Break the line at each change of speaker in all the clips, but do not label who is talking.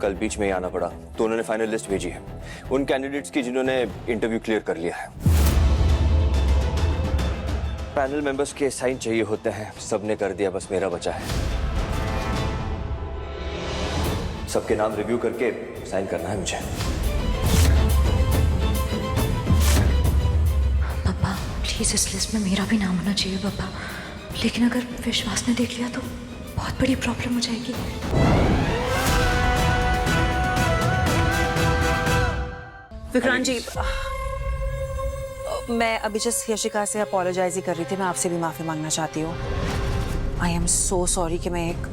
कल बीच में ही आना पड़ा तो उन्होंने फाइनल लिस्ट भेजी है उन कैंडिडेट्स की जिन्होंने इंटरव्यू क्लियर कर लिया है। पैनल मेंबर्स के साइन चाहिए होते हैं, सबने कर दिया, बस मेरा बचा है। सबके नाम रिव्यू करके साइन करना है मुझे।
पापा प्लीज इस लिस्ट में मेरा भी नाम होना चाहिए पापा, लेकिन अगर विश्वास ने देख लिया तो बहुत बड़ी प्रॉब्लम हो जाएगी।
विक्रांत जी, मैं अभी जस्ट यशिका से अपोलोजाइज ही कर रही थी। मैं आपसे भी माफी मांगना चाहती हूँ। आई एम सो सॉरी कि मैं एक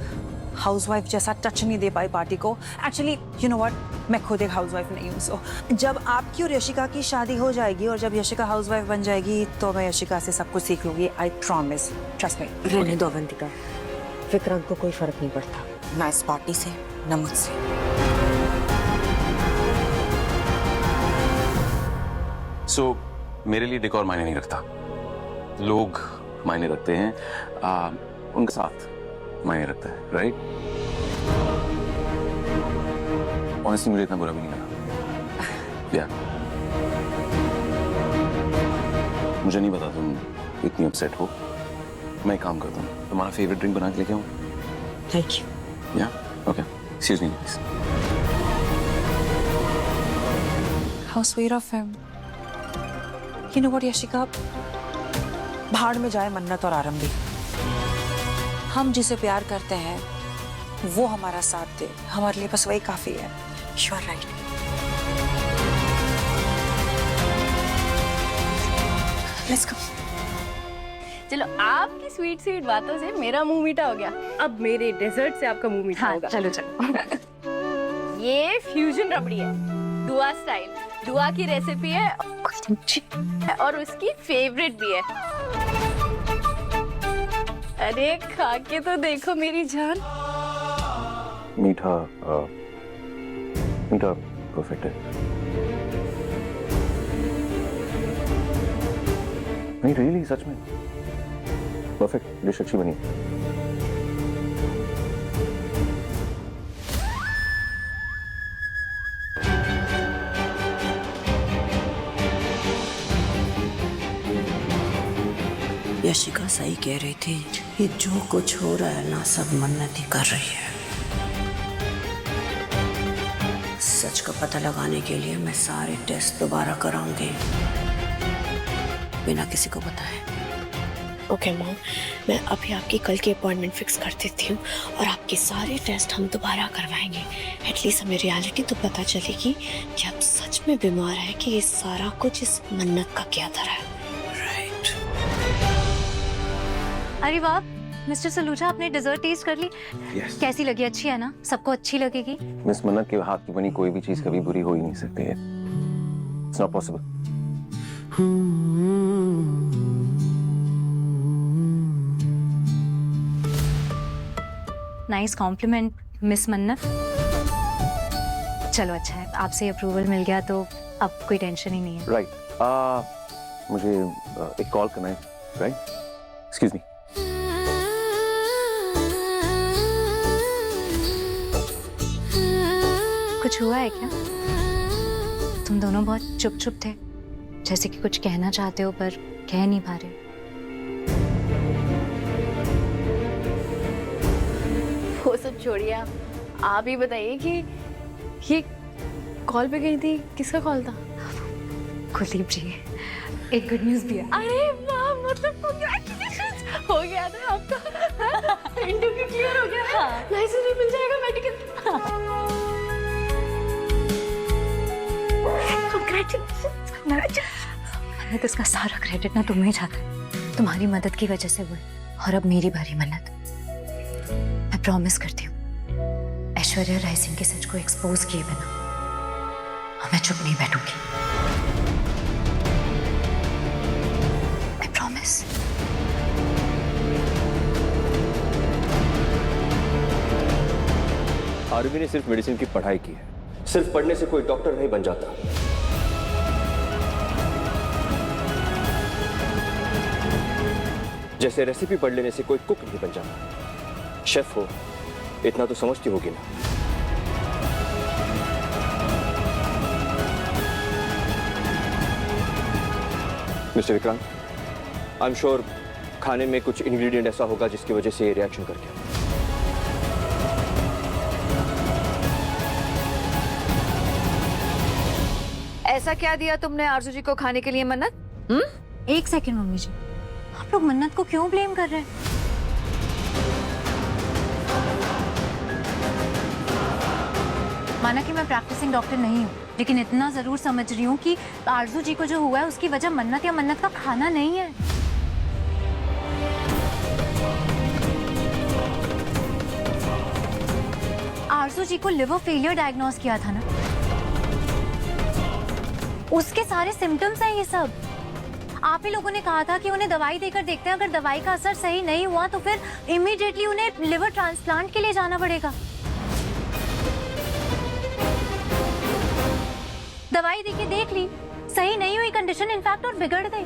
हाउसवाइफ जैसा टच नहीं दे पाई पार्टी को। एक्चुअली यू नो व्हाट, मैं खुद एक हाउसवाइफ नहीं हूँ। सो जब आपकी और यशिका की शादी हो जाएगी और जब यशिका हाउसवाइफ बन जाएगी तो मैं यशिका से सब कुछ सीख लूंगी। I promise, trust me.
रहने दो अवंतिका, विक्रांत को कोई फर्क नहीं पड़ता,
ना इस पार्टी से ना मुझसे।
सो मेरे लिए डेकोर मायने नहीं रखता, लोग मायने रखते हैं, उनका साथ मायने रखता है, राइट? ऑनेस्टली मुझे इतना बुरा भी नहीं लगा। या मुझे नहीं पता तुम इतनी अपसेट हो। मैं एक काम करता हूँ, तुम्हारा फेवरेट ड्रिंक बना के लेके आऊँ?
Thank you.
या okay, excuse me please.
How sweet of him. You know what, Yashika, भाड़ में जाए मन्नत और आरंभी। हम जिसे प्यार करते हैं वो हमारा साथ दे, हमारे लिए बस वही काफी है।
You are right.
Let's go.
चलो, आपकी स्वीट स्वीट बातों से मेरा मुंह मीठा हो गया, अब मेरे डेजर्ट से आपका मुंह मीठा होगा।
चलो चलो।
ये फ्यूजन रबड़ी है, दुआ स्टाइल। दुआ की रेसिपी है और उसकी फेवरेट भी है। अरे खा के तो देखो मेरी जान।
मीठा मीठा परफेक्ट है। नहीं रियली, सच में परफेक्ट डिश, अच्छी बनी।
यशिका सही कह रही थी, ये जो कुछ हो रहा है ना, सब मन्नत ही कर रही है। सच का पता लगाने के लिए मैं सारे टेस्ट दोबारा कराऊंगी, बिना किसी को बताए।
ओके मॉम, मैं अभी आपकी कल की अपॉइंटमेंट फिक्स कर देती हूँ और आपके सारे टेस्ट हम दोबारा करवाएंगे। एटलीस्ट हमें रियलिटी तो पता चलेगी कि आप सच में बीमार है कि ये सारा कुछ इस मन्नत का क्या धरा है।
अरे वाह मिस्टर सलूजा, आपने डेजर्ट टेस्ट कर ली?
Yes.
कैसी लगी? अच्छी है ना? सबको अच्छी लगेगी?
मिस मन्नत के हाथ की बनी कोई भी चीज कभी बुरी हो ही नहीं सकती है। It's not possible.
Nice compliment miss Mannat. चलो अच्छा है, आपसे अप्रूवल मिल गया तो अब कोई टेंशन ही नहीं है।
राइट, मुझे एक कॉल करना है, राइट? Excuse me.
कुछ हुआ है क्या? तुम दोनों बहुत चुप चुप थे, जैसे कि कुछ कहना चाहते हो पर कह नहीं पा रहे।
वो सब छोड़िए, आप ही बताइए कि ये कॉल पे गई थी, किसका कॉल था?
कुलदीप जी, एक गुड न्यूज़ भी है।
अरे वाह, मतलब congratulations! हो गया ना आपका इंटरव्यू क्लियर हो गया। लाइसेंस भी मिल जाएगा, मेडिकल।
मन्नत, इसका सारा क्रेडिट ना तुम्हें जाता है, तुम्हारी मदद की वजह से हुआ है। और अब मेरी बारी मन्नत। मैं प्रॉमिस करती हूँ, ऐश्वर्या राय सिंह के सच को एक्सपोज किए बिना मैं चुप नहीं बैठूंगी। मैं प्रॉमिस।
आरवी ने सिर्फ मेडिसिन की पढ़ाई की है, सिर्फ पढ़ने से कोई डॉक्टर नहीं बन जाता। जैसे रेसिपी पढ़ लेने से कोई कुक नहीं बन जाता। शेफ हो इतना तो समझती होगी ना। Mister Vikrant, I am sure खाने में कुछ इंग्रेडिएंट ऐसा होगा जिसकी वजह से ये रिएक्शन कर गया।
ऐसा क्या दिया तुमने आरजू जी को खाने के लिए मन्नत?
एक सेकंड मम्मी जी, आप लोग मन्नत को क्यों ब्लेम कर रहे हैं? माना कि मैं प्रैक्टिसिंग डॉक्टर नहीं हूँ, लेकिन इतना जरूर समझ रही हूँ कि आरजू जी को जो हुआ है उसकी वजह मन्नत या मन्नत का खाना नहीं है। आरजू जी को लिवर फेलियर डायग्नोस किया था ना, उसके सारे सिम्टम्स हैं ये सब। आप ही लोगों ने कहा था कि उन्हें दवाई देकर देखते हैं, अगर दवाई का असर सही नहीं हुआ तो फिर इमीडिएटली उन्हें लिवर ट्रांसप्लांट के लिए जाना पड़ेगा। दवाई देके देख ली, सही नहीं हुई कंडीशन, इनफैक्ट और बिगड़ गई।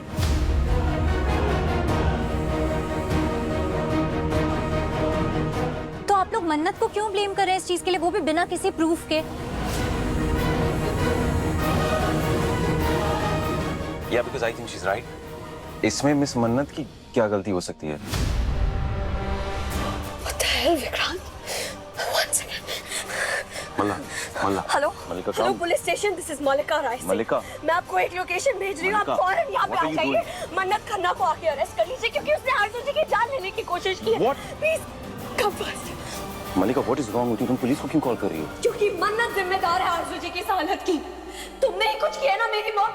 तो आप लोग मन्नत को क्यों ब्लेम कर रहे हैं इस चीज के लिए, वो भी बिना किसी प्रूफ के?
या because I think she is right. इसमें मिस मन्नत की क्या गलती हो सकती है?
What the hell, Vikrant? One second.
मल्ला
hello
Mallika,
hello
come.
Police station, this is Mallika Rai Singh.
Mallika.
मैं आपको एक लोकेशन भेज रही हूँ, आप
मल्लिका,
फौरन यहाँ पे
what
आ
are you
जाइए। मन्नत खन्ना को आके अरेस्ट कर लीजिए क्योंकि उसने आरजू जी की जान लेने की कोशिश की है।
What?
Please come fast.
Mallika, what is wrong with you? तुम पुलिस को क्यों कॉल कर रही हो?
क्योंकि मन्नत जिम्मेदार है आरजू जी की इस हालत की। तुमने ही कुछ किया ना मेरी मौत।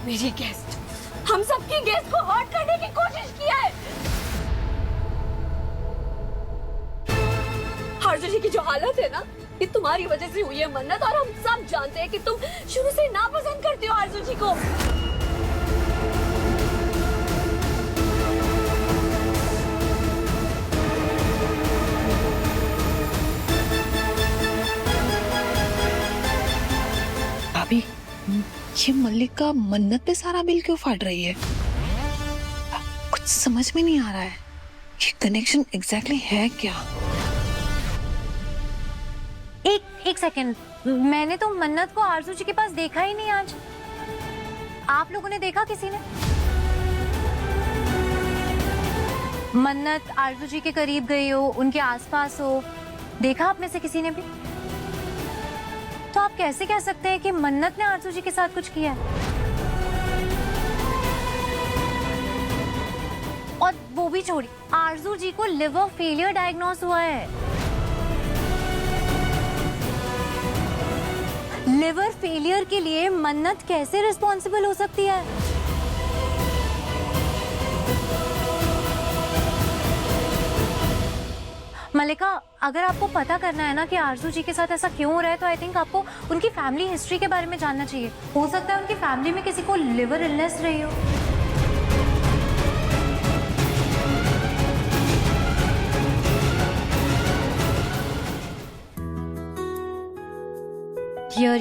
मेरी गेस्ट, हम सबकी गेस्ट को हर्ट करने की कोशिश की है। आरजू जी की जो हालत है ना, ये तुम्हारी वजह से हुई है मन्नत, और हम सब जानते हैं कि तुम शुरू से नापसंद करती हो आरजू जी को।
भाभी, ये मल्लिका मन्नत पे सारा बिल क्यों फाड़ रही है? कुछ समझ में नहीं आ रहा है, ये कनेक्शन एग्जैक्टली है क्या?
एक सेकंड, मैंने तो मन्नत को आरजू जी के पास देखा ही नहीं आज। आप लोगों ने देखा किसी ने? मन्नत आरजू जी के करीब गई हो, उनके आसपास हो, देखा आप में से किसी ने भी? तो आप कैसे कह सकते हैं कि मन्नत ने आरजू जी के साथ कुछ किया है? और वो भी छोड़ी, आरजू जी को लिवर फेलियर डायग्नोस हुआ है। लिवर फेलियर के लिए मन्नत कैसे रिस्पॉन्सिबल हो सकती है? मल्लिका, अगर आपको पता करना है ना कि आरजू जी के साथ ऐसा क्यों हो रहा है, तो आई थिंक आपको उनकी फैमिली हिस्ट्री के बारे में जानना चाहिए। हो सकता है उनकी फैमिली में किसी को लिवर इलनेस रही हो।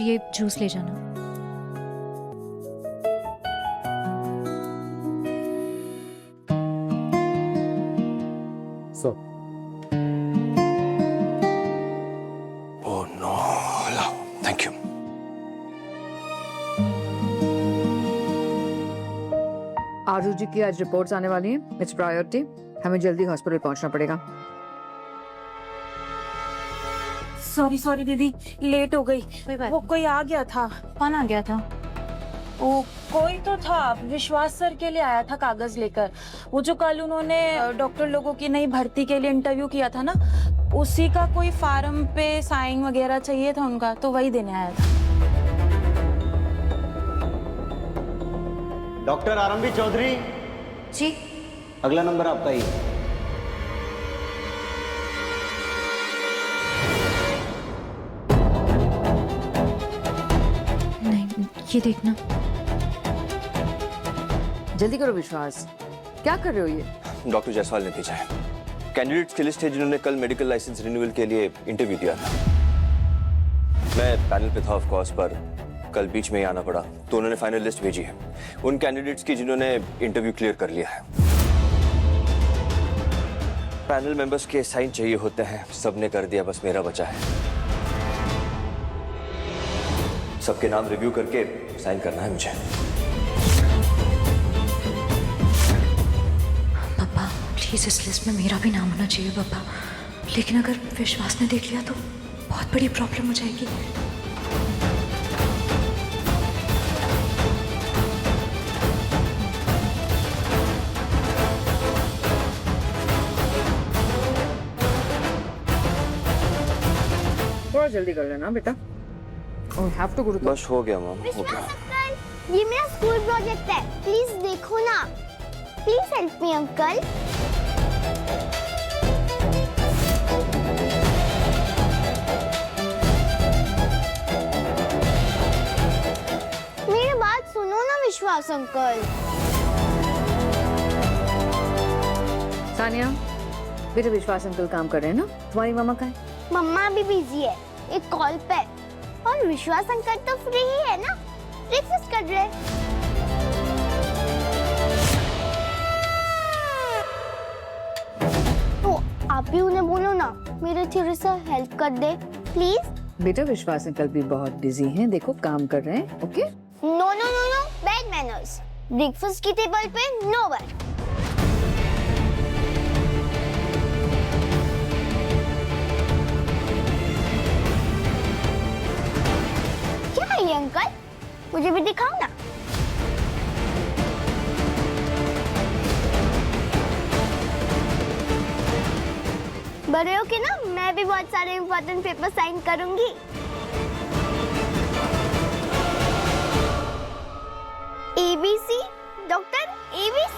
ये जूस ले जाना।
Oh no, thank you.
Arzoo ji की आज रिपोर्ट्स आने वाली हैं, इट्स प्रायोरिटी, हमें जल्दी हॉस्पिटल पहुंचना पड़ेगा।
सॉरी दीदी, लेट हो गई। वो कोई आ गया था।
कौन आ गया था?
वो कोई तो था, विश्वास सर के लिए आया था कागज लेकर। वो जो कल उन्होंने डॉक्टर लोगों की नई भर्ती के लिए इंटरव्यू किया था ना, उसी का कोई फार्म पे साइन वगैरह चाहिए था उनका, तो वही देने आया था।
डॉक्टर आरंभी चौधरी
जी।
अगला नंबर आपका ही।
नहीं, ये देखना।
जल्दी करो विश्वास, क्या कर रहे हो ये?
डॉक्टर जायसवाल ने भेजा है। कैंडिडेट्स की लिस्ट है जिन्होंने कल मेडिकल लाइसेंस रिन्यूअल के लिए इंटरव्यू दिया था। मैं पैनल पे था ऑफ कोर्स, पर कल बीच में ही आना पड़ा, तो उन्होंने फाइनल लिस्ट भेजी है उन कैंडिडेट्स की जिन्होंने इंटरव्यू क्लियर कर लिया है। पैनल मेंबर्स के साइन चाहिए होते हैं, सबने कर दिया, बस मेरा बचा है। सबके नाम रिव्यू करके साइन करना है मुझे।
पापा प्लीज इस लिस्ट में मेरा भी नाम होना चाहिए पापा, लेकिन अगर विश्वास ने देख लिया तो बहुत बड़ी प्रॉब्लम हो जाएगी।
थोड़ा जल्दी कर लेना बेटा। Oh, have to go to the...
बस हो गया मैम, हो गया।
ये मेरा स्कूल प्रोजेक्ट है, प्लीज देखो ना, प्लीज हेल्प मी अंकल। मेरी बात सुनो ना विश्वास अंकल।
सानिया बेटा, विश्वास अंकल काम कर रहे हैं ना, तुम्हारी मामा का है?
मम्मा भी बिजी है एक कॉल पे, और विश्वास अंकल तो फ्री ही है ना, ब्रेकफास्ट कर रहे। तो आप भी उन्हें बोलो ना मेरे थोड़ी सा हेल्प कर दे प्लीज।
बेटा विश्वास अंकल भी बहुत बिजी हैं, देखो काम कर रहे हैं। Okay
no no no no, bad manners. Breakfast की टेबल पे नो वन। क्या है ये अंकल, मुझे भी दिखाओ ना। बड़े हो के ना मैं भी बहुत सारे इंपॉर्टेंट पेपर साइन करूंगी। ABC doctor ABC।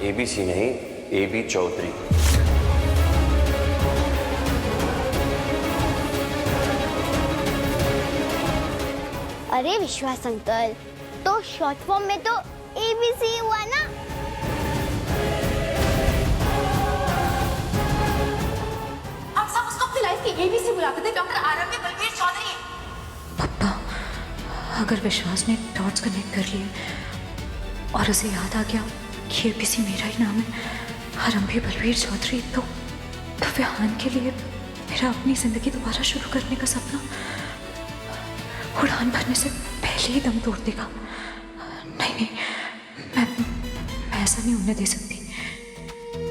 ABC नहीं, AB चौधरी।
अरे विश्वास अंकल, तो शॉर्ट फॉर्म में तो ABC हुआ ना।
आप सब उसको अपनी लाइफ की ABC बुलाते थे, डॉक्टर आरंभी बलवीर चौधरी।
पापा अगर विश्वास ने डॉट्स कनेक्ट कर लिए और उसे याद आ गया कि ABC मेरा ही नाम है, आरंभी बलवीर चौधरी, तो विहान के लिए मेरा अपनी जिंदगी दोबारा शुरू करने का सपना उड़ान भरने से पहले ही दम तोड़ देगा। नहीं नहीं, मैं ऐसा नहीं होने दे सकती।